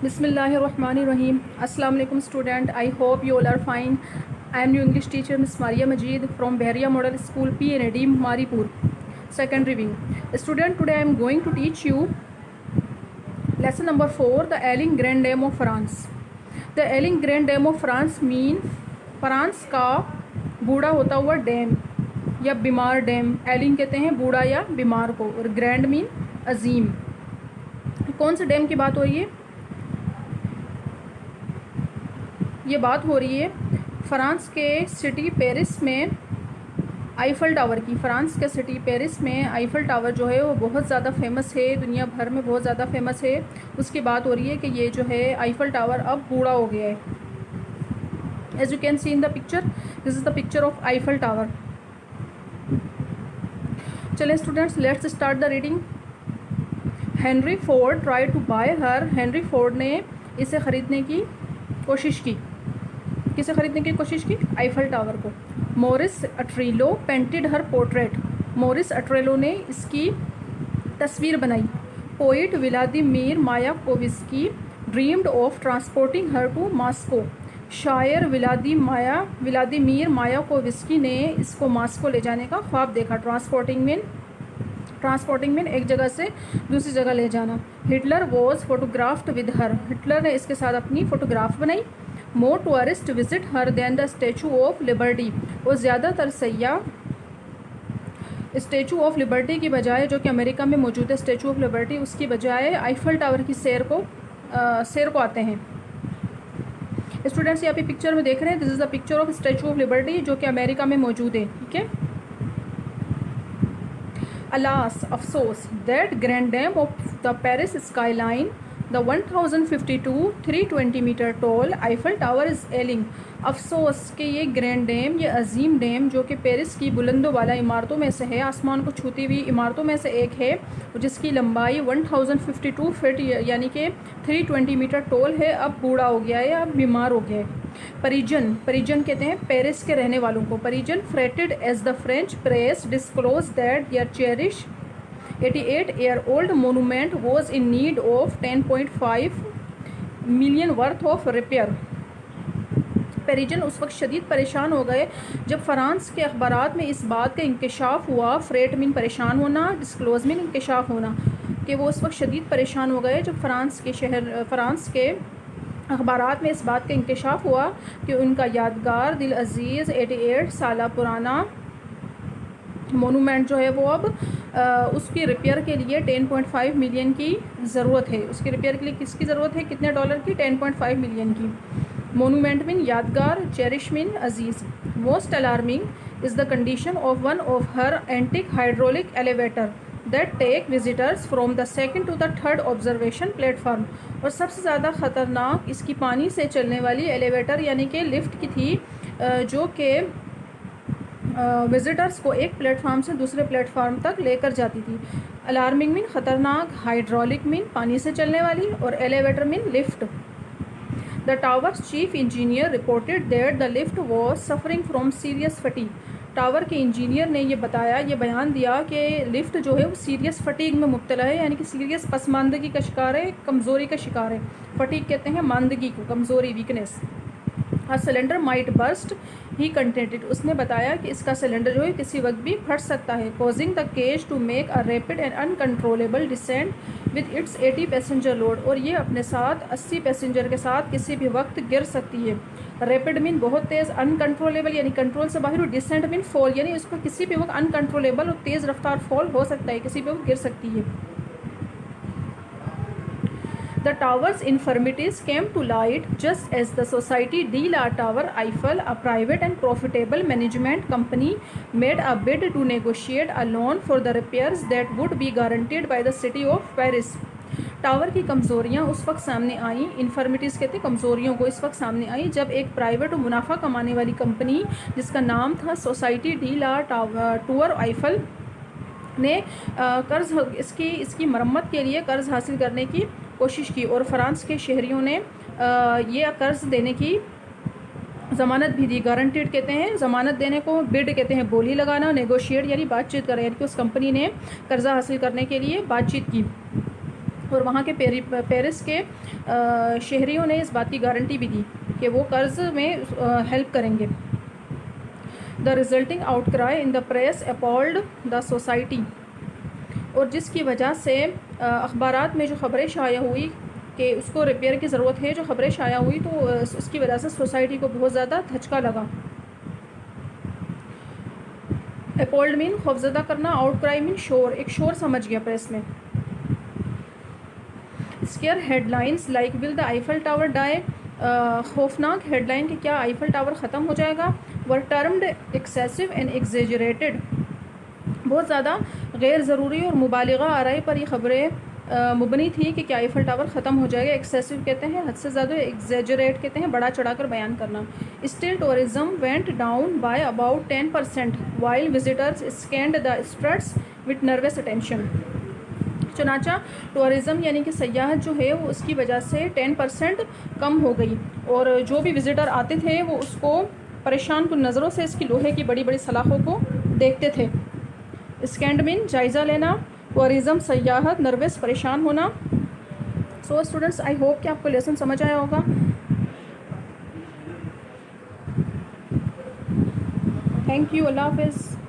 Bismillahirrahmanirrahim. Assalamu alaikum student. I hope you all are fine. I am your English teacher Miss Maria Majid from Behriya Model School P. Nadeem Maripur, secondary wing. Student, today I am going to teach you lesson number 4, the Ailing Grand Dame of France. The Ailing Grand Dame of France mean France का बूढ़ा होता हुआ dam या बीमार dam. एलिंग कहते हैं बूढ़ा या बीमार को, और ग्रैंड मीन अजीम. कौन से डैम की बात हो रही है? ये बात हो रही है फ्रांस के सिटी पेरिस में आईफल टावर की. फ्रांस के सिटी पेरिस में आईफल टावर जो है वो बहुत ज़्यादा फेमस है, दुनिया भर में बहुत ज़्यादा फेमस है. उसकी बात हो रही है कि ये जो है आईफल टावर अब बूढ़ा हो गया है. As you can see in the picture, this is the picture of Eiffel tower. चलें students, let's start the reading. Henry Ford try to buy her. Henry Ford ने इसे ख़रीदने की कोशिश की. किसे ख़रीदने की कोशिश की? आईफल टावर को. Maurice Utrillo painted her portrait. Maurice Utrillo ने इसकी तस्वीर बनाई. Poet Vladimir Mayakovsky dreamed of transporting her to Moscow. शायर व्लादिमीर मायाकोव्स्की ने इसको मॉस्को ले जाने का ख्वाब देखा. ट्रांसपोर्टिंग मीन एक जगह से दूसरी जगह ले जाना. Hitler was photographed with her. Hitler ने इसके साथ अपनी फ़ोटोग्राफ बनाई. More tourist visit her than the Statue of Liberty. और ज़्यादातर सयाह स्टैचू ऑफ लिबर्टी की बजाय, जो कि अमेरिका में मौजूद है स्टैचू ऑफ लिबर्टी, उसकी बजाय आईफल टावर की सैर को आते हैं. स्टूडेंट्स, यहाँ पे पिक्चर में देख रहे हैं, this is the picture of statute of liberty जो कि अमेरिका में मौजूद है. ठीक है. अलास, अफसोस, that grand dame of the Paris skyline, the 1052 320 metre tall Eiffel Tower is ailing. अफसोस कि ये ग्रैंड डैम, ये अजीम डैम जो कि पेरिस की बुलंदों वाला इमारतों में से है, आसमान को छूती हुई इमारतों में से एक है, जिसकी लंबाई 1052 फीट यानी कि 320 मीटर टॉल है, अब बूढ़ा हो गया है, अब बीमार हो गया है. परिजन कहते हैं पेरिस के रहने वालों को. Parisians fretted as the French press disclose that their cherish 88-year-old monument was in need of 10.5 million worth of repair. पेरिजन उस वक्त शदीद परेशान हो गए जब फ्रांस के अखबारात में इस बात का इंकशाफ हुआ. फ्रेट मीन परेशान होना, डिस्क्लोज मीन इंकशाफ होना, कि वो उस वक्त शदीद परेशान हो गए जब फ्रांस के अखबारात में इस बात का इंकशाफ हुआ कि उनका यादगार दिल अजीज़ 88 साल पुराना मोनूमेंट जो है वो अब उसकी रिपेयर के लिए 10.5 मिलियन की ज़रूरत है. उसकी रिपेयर के लिए किसकी ज़रूरत है? कितने डॉलर की? 10.5 मिलियन की. मोनूमेंट मीन यादगार, चेरिश मीन अजीज़. Most alarming is the condition of one of her antique hydraulic elevator that take visitors from the second to the third observation platform. और सबसे ज़्यादा ख़तरनाक इसकी पानी से चलने वाली एलिवेटर यानी कि लिफ्ट की थी, जो कि विजिटर्स को एक प्लेटफार्म से दूसरे प्लेटफार्म तक लेकर जाती थी. अलार्मिंग मीन ख़तरनाक, हाइड्रोलिक मीन पानी से चलने वाली, और elevator mean lift. The towers chief engineer reported that the lift was suffering from serious fatigue. Tower के इंजीनियर ने ये बयान दिया कि लिफ्ट जो है वो सीरियस फटीग में मुब्तला है, यानी कि सीरियस पसमानदगी का शिकार है, कमज़ोरी का शिकार है. फटीग कहते हैं मानदगी को, कमज़ोरी, weakness. A cylinder might burst he contented. उसने बताया कि इसका सिलेंडर जो है किसी वक्त भी फट सकता है. Causing the cage to make a rapid and uncontrollable descent with its 80 passenger load. और ये अपने साथ 80 पैसेंजर के साथ किसी भी वक्त गिर सकती है. रैपिड मीन बहुत तेज़, अनकंट्रोलेबल यानी कंट्रोल से बाहर, डिसेंट मीन फॉल यानी उसको किसी भी वक्त अनकंट्रोलेबल और तेज़ रफ्तार फॉल हो सकता है, किसी भी वक्त गिर सकती है. The tower's infirmities came to light just as the Society de la Tour Eiffel, a private and profitable management company, made a bid to negotiate a loan for the repairs that would be guaranteed by the city of Paris. Tower की कमज़ोरियाँ उस वक्त सामने आई, इन्फर्मिटीज़ कहते हैं कमज़ोरियों को, इस वक्त सामने आई जब एक प्राइवेट और मुनाफा कमाने वाली कंपनी जिसका नाम था सोसाइटी डी ला टूर आईफल ने कर्ज़ इसकी मरम्मत के लिए कर्ज़ हासिल करने की कोशिश की. और फ्रांस के शहरियों ने ये कर्ज़ देने की ज़मानत भी दी. गारंटीड कहते हैं ज़मानत देने को, बिड कहते हैं बोली लगाना, नेगोशिएट यानी बातचीत करें, यानी कि उस कंपनी ने कर्ज़ा हासिल करने के लिए बातचीत की. और वहाँ के पेरिस के शहरियों ने इस बात की गारंटी भी दी कि वो कर्ज़ में हेल्प करेंगे। The resulting outcry in the press appalled the society, और जिसकी वजह से अखबारात में जो ख़बरें शाया हुई कि उसको रिपेयर की ज़रूरत है, जो ख़बरें शाया हुई तो उसकी वजह से सोसाइटी को बहुत ज़्यादा धचका लगा। अपॉल्ड मीन खौफज़दा करना, आउटक्राई मीन शोर, एक शोर समझ गया प्रेस में। Scare headlines like will the Eiffel Tower die, खौफनाक हेडलाइन कि क्या आईफल टावर ख़त्म हो जाएगा। Were termed excessive and exaggerated, बहुत ज़्यादा गैर ज़रूरी और मुबालिगा आराई पर ये ख़बरें मुबनी थी कि क्या आईफल टावर ख़त्म हो जाएगा। एक्सेसिव कहते हैं हद से ज़्यादा, एग्जेजरेट कहते हैं बड़ा चढ़ा कर बयान करना। Still tourism went down by about 10% while visitors scanned the streets with nervous attention. चुनाचा टूरिज़्म यानी कि सयाहत जो है वो उसकी वजह से 10% कम हो गई, और जो भी विज़िटर आते थे वो उसको परेशान कुन नज़रों से इसकी लोहे की बड़ी बड़ी सलाखों को देखते थे। स्कैंड मीन जायज़ा लेना, टूरिज़्म सयाहत, नर्वस परेशान होना। सो स्टूडेंट्स, आई होप कि आपको लेसन समझ आया होगा। थैंक यू, अल्लाह हाफ़िज़।